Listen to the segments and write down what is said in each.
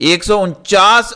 149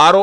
RO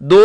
2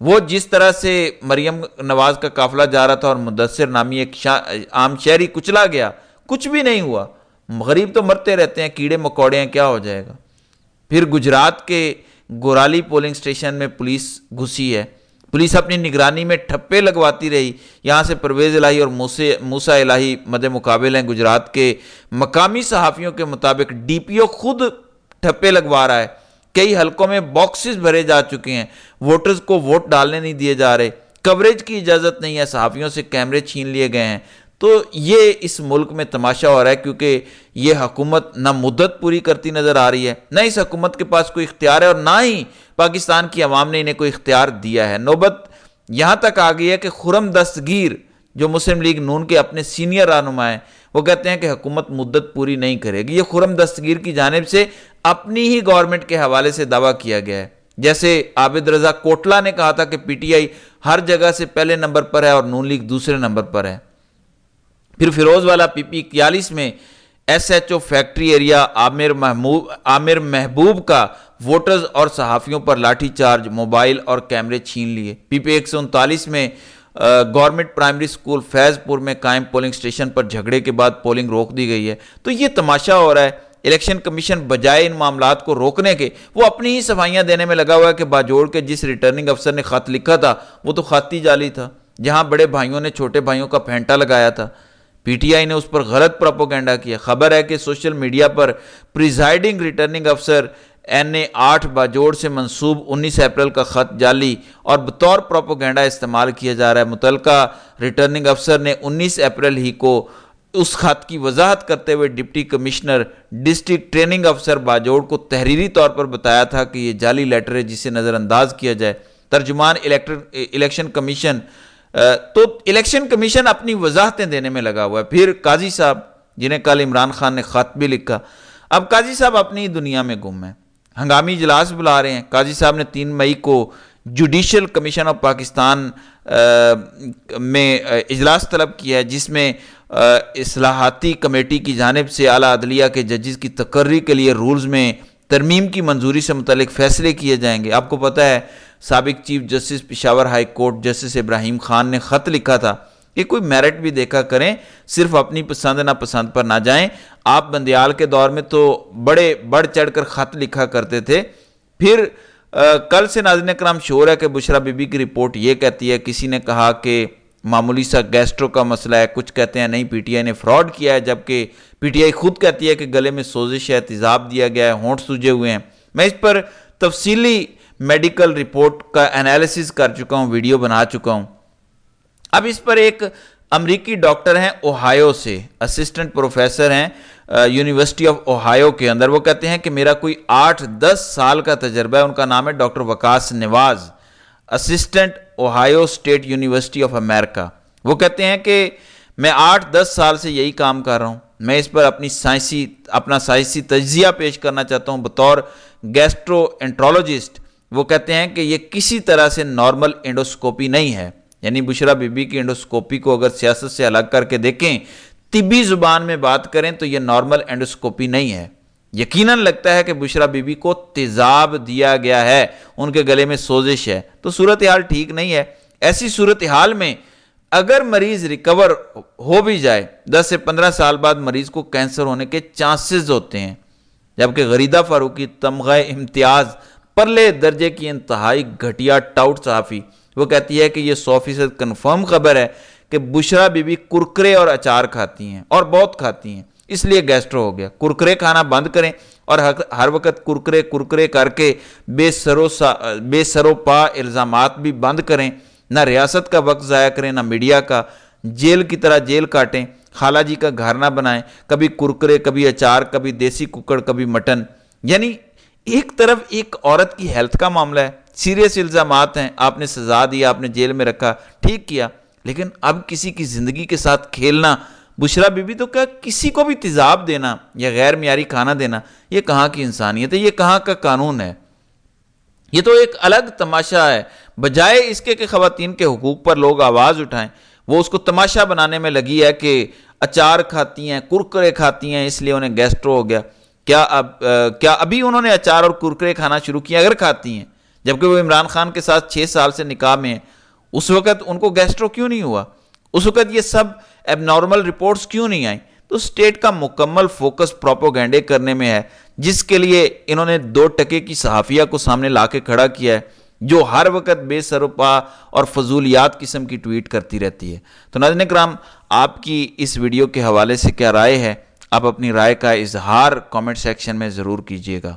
وہ جس طرح سے مریم نواز کا قافلہ جا رہا تھا اور مدثر نامی ایک عام شہری کچلا گیا، کچھ بھی نہیں ہوا۔ غریب تو مرتے رہتے ہیں، کیڑے مکوڑے ہیں، کیا ہو جائے گا۔ پھر گجرات کے گورالی پولنگ سٹیشن میں پولیس گھسی ہے، پولیس اپنی نگرانی میں ٹھپے لگواتی رہی۔ یہاں سے پرویز الہی اور موسیٰ الہی مد مقابل ہیں۔ گجرات کے مقامی صحافیوں کے مطابق ڈی پی او خود ٹھپے لگوا رہا ہے۔ کئی حلقوں میں باکسز بھرے جا چکے ہیں، ووٹرز کو ووٹ ڈالنے نہیں دیے جا رہے، کوریج کی اجازت نہیں ہے، صحافیوں سے کیمرے چھین لیے گئے ہیں۔ تو یہ اس ملک میں تماشا ہو رہا ہے، کیونکہ یہ حکومت نہ مدت پوری کرتی نظر آ رہی ہے، نہ اس حکومت کے پاس کوئی اختیار ہے، اور نہ ہی پاکستان کی عوام نے انہیں کوئی اختیار دیا ہے۔ نوبت یہاں تک آ گئی ہے کہ خرم دستگیر جو مسلم لیگ نون کے اپنے سینئر رہنما ہیں، وہ کہتے ہیں کہ حکومت مدت پوری نہیں کرے گی۔ یہ خرم دستگیر کی جانب سے اپنی ہی گورنمنٹ کے حوالے سے دعویٰ کیا گیا ہے۔ جیسے عابد رضا کوٹلہ نے کہا تھا کہ پی ٹی آئی ہر جگہ سے پہلے نمبر پر ہے اور نون لیگ دوسرے نمبر پر ہے۔ پھر فیروز والا پی پی 41 میں S H O factory area Aamir Mehboob کا ووٹرز اور صحافیوں پر لاٹھی چارج، موبائل اور کیمرے چھین لیے۔ پی پی 139 میں گورنمنٹ پرائمری سکول فیض پور میں قائم پولنگ سٹیشن پر جھگڑے کے بعد پولنگ روک دی گئی ہے۔ تو یہ تماشا ہو رہا ہے، الیکشن کمیشن بجائے ان معاملات کو روکنے کے وہ اپنی ہی صفائیاں دینے میں لگا ہوا ہے کہ باجوڑ کے جس ریٹرننگ افسر نے خط لکھا تھا وہ تو خط ہی جعلی تھا، جہاں بڑے بھائیوں نے چھوٹے بھائیوں کا پھینٹا لگایا تھا۔ پی ٹی آئی نے اس پر غلط پروپیگنڈا کیا۔ خبر ہے کہ سوشل میڈیا پر پریزائڈنگ ریٹرننگ افسر این اے 8 باجوڑ سے منسوب 19 اپریل کا خط جعلی اور بطور پروپیگنڈا استعمال کیا جا رہا ہے۔ متعلقہ ریٹرننگ افسر نے 19 اپریل ہی کو اس خط کی وضاحت کرتے ہوئے ڈپٹی کمشنر ڈسٹرکٹ ٹریننگ افسر باجوڑ کو تحریری طور پر بتایا تھا کہ یہ جعلی لیٹر ہے جسے نظر انداز کیا جائے۔ ترجمان الیکشن کمیشن تو الیکشن کمیشن اپنی وضاحتیں دینے میں لگا ہوا ہے۔ پھر قاضی صاحب جنہیں کل عمران خان نے خط بھی لکھا، اب قاضی صاحب اپنی دنیا میں گم ہیں، ہنگامی اجلاس بلا رہے ہیں۔ قاضی صاحب نے 3 مئی کو جوڈیشل کمیشن آف پاکستان میں اجلاس طلب کیا ہے، جس میں اصلاحاتی کمیٹی کی جانب سے اعلیٰ عدلیہ کے ججز کی تقرری کے لیے رولز میں ترمیم کی منظوری سے متعلق فیصلے کیے جائیں گے۔ آپ کو پتہ ہے سابق chief justice Peshawar high court justice Ibrahim Khan نے خط لکھا تھا کہ کوئی میرٹ بھی دیکھا کریں، صرف اپنی پسند ناپسند پر نہ جائیں۔ آپ بندیال کے دور میں تو بڑے بڑھ چڑھ کر خط لکھا کرتے تھے۔ پھر کل سے ناظرین کرام شور ہے کہ بشرا بی بی کی رپورٹ یہ کہتی ہے، کسی نے کہا کہ معمولی سا گیسٹرو کا مسئلہ ہے، کچھ کہتے ہیں نہیں پی ٹی آئی نے فراڈ کیا ہے، جبکہ پی ٹی آئی خود کہتی ہے کہ گلے میں سوزش ہے، تیزاب دیا گیا ہے، ہونٹ سوجے ہوئے ہیں۔ میں اس پر تفصیلی میڈیکل رپورٹ کا انالیسس کر چکا ہوں، ویڈیو بنا چکا ہوں۔ اب اس پر ایک امریکی ڈاکٹر ہیں اوہایو سے، اسسٹنٹ پروفیسر ہیں یونیورسٹی آف اوہایو کے اندر، وہ کہتے ہیں کہ میرا کوئی 8-10 سال کا تجربہ ہے۔ ان کا نام ہے doctor Vikas Nawaz, assistant Ohio state university of America. وہ کہتے ہیں کہ میں 8-10 سال سے یہی کام کر رہا ہوں، میں اس پر اپنا سائنسی تجزیہ پیش کرنا چاہتا ہوں بطور گیسٹرو انٹرولوجسٹ۔ وہ کہتے ہیں کہ یہ کسی طرح سے نارمل انڈوسکوپی نہیں ہے، یعنی بشرا بی بی کی انڈوسکوپی کو اگر سیاست سے الگ کر کے دیکھیں، طبی زبان میں بات کریں تو یہ نارمل انڈوسکوپی نہیں ہے۔ یقیناً لگتا ہے کہ بشرا بی بی کو تیزاب دیا گیا ہے، ان کے گلے میں سوزش ہے، تو صورتحال ٹھیک نہیں ہے۔ ایسی صورتحال میں اگر مریض ریکور ہو بھی جائے 10 سے 15 سال بعد مریض کو کینسر ہونے کے چانسز ہوتے ہیں، جبکہ غریدہ فاروقی تمغہ امتیاز پرلے درجے کی انتہائی گھٹیا ٹاؤٹ صحافی، وہ کہتی ہے کہ یہ 100% کنفرم خبر ہے کہ بشرا بی بی کرکرے اور اچار کھاتی ہیں اور بہت کھاتی ہیں، اس لیے گیسٹرو ہو گیا۔ کرکرے کھانا بند کریں اور ہر وقت کرکرے کر کے بے سر و پا الزامات بھی بند کریں، نہ ریاست کا وقت ضائع کریں نہ میڈیا کا، جیل کی طرح جیل کاٹیں، خالہ جی کا گھر نہ بنائیں، کبھی کرکرے کبھی اچار کبھی دیسی ککڑ کبھی مٹن۔ یعنی ایک طرف ایک عورت کی ہیلتھ کا معاملہ ہے، سیریس الزامات ہیں، آپ نے سزا دی، آپ نے جیل میں رکھا، ٹھیک کیا، لیکن اب کسی کی زندگی کے ساتھ کھیلنا، بشرا بی بی تو کیا کسی کو بھی تیزاب دینا یا غیر معیاری کھانا دینا، یہ کہاں کی انسانیت ہے، یہ کہاں کا قانون ہے؟ یہ تو ایک الگ تماشا ہے۔ بجائے اس کے کہ خواتین کے حقوق پر لوگ آواز اٹھائیں، وہ اس کو تماشا بنانے میں لگی ہے کہ اچار کھاتی ہیں، کرکرے کھاتی ہیں، اس لیے انہیں گیسٹرو ہو گیا۔ کیا ابھی انہوں نے اچار اور کرکرے کھانا شروع کیا؟ اگر کھاتی ہیں، جبکہ وہ عمران خان کے ساتھ 6 سال سے نکاح میں ہیں، اس وقت ان کو گیسٹرو کیوں نہیں ہوا؟ اس وقت یہ سب ایب نارمل رپورٹس کیوں نہیں آئیں؟ تو اسٹیٹ کا مکمل فوکس پروپیگنڈے کرنے میں ہے، جس کے لیے انہوں نے 2 ٹکے کی صحافیہ کو سامنے لا کے کھڑا کیا ہے، جو ہر وقت بے سروپا اور فضولیات قسم کی ٹویٹ کرتی رہتی ہے۔ تو ناظرین کرام، آپ کی اس ویڈیو کے حوالے سے کیا رائے ہے؟ آپ اپنی رائے کا اظہار کامنٹ سیکشن میں ضرور کیجیے گا۔